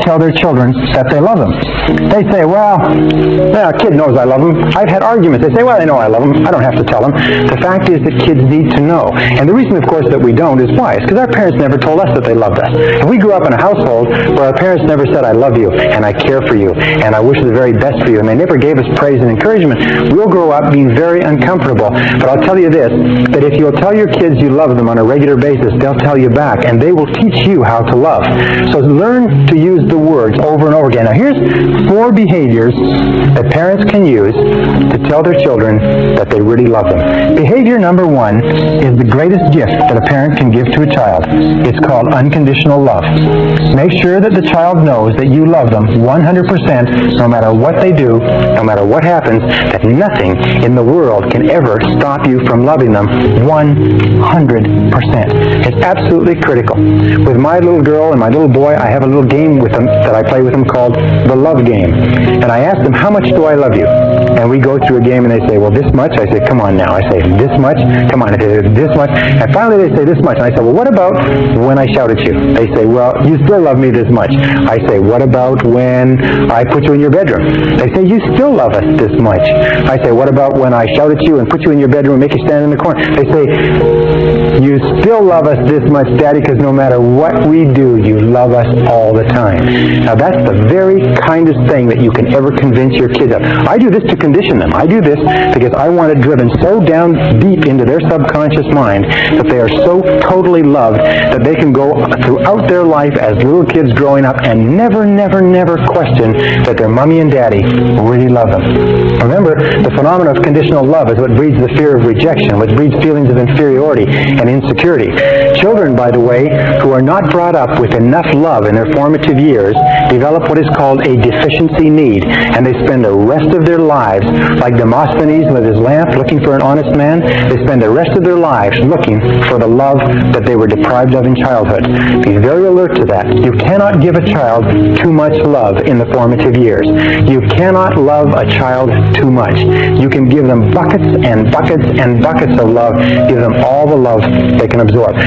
tell their children that they love them. They say, well, a kid knows I love him. I've had arguments. They say, well, they know I love them. I don't have to tell them. The fact is that kids need to know. And the reason, of course, that we don't is why? It's because our parents never told us that they loved us. If we grew up in a household where our parents never said, I love you, and I care for you, and I wish the very best for you, and they never gave us praise and encouragement, we'll grow up being very uncomfortable. But I'll tell you this, that if you'll tell your kids you love them on a regular basis, they'll tell you back, and they will teach you how to love. So learn to use the words over and over again. Now here's 4 behaviors that parents can use to tell their children that they really love them. Behavior number 1 is the greatest gift that a parent can give to a child. It's called unconditional love. Make sure that the child knows that you love them 100% no matter what they do, no matter what happens, that nothing in the world can ever stop you from loving them 100%. It's absolutely critical. With my little girl and my little boy, I have a little game with them that I play with them called the love game. And I ask them, how much do I love you? And we go through a game and they say, well, this much. I say, come on now. I say, this much? Come on. I say, this much. And finally they say, this much. And I say, well, what about when I shout at you? They say, well, you still love me this much. I say, what about when I put you in your bedroom? They say, you still love us this much. I say, what about when I shout at you and put you in your bedroom and make you stand in the corner? They say, you still love us this much, Daddy, because no matter what we do, you love us all the time. Now that's the very kindest thing that you can ever convince your kids of. I do this to condition them. I do this because I want it driven so down deep into their subconscious mind that they are so totally loved that they can go throughout their life as little kids growing up and never, never, never question that their mommy and daddy really love them. Remember, the phenomenon of conditional love is what breeds the fear of rejection, what breeds feelings of inferiority and insecurity. Children, by the way, who are not brought up with enough love in their formative years develop what is called a deficiency need, and they spend the rest of their lives, like Demosthenes with his lamp looking for an honest man, they spend the rest of their lives looking for the love that they were deprived of in childhood. Be very alert to that. You cannot give a child too much love in the formative years. You cannot love a child too much. You can give them buckets and buckets and buckets of love. Give them all the love they can absorb.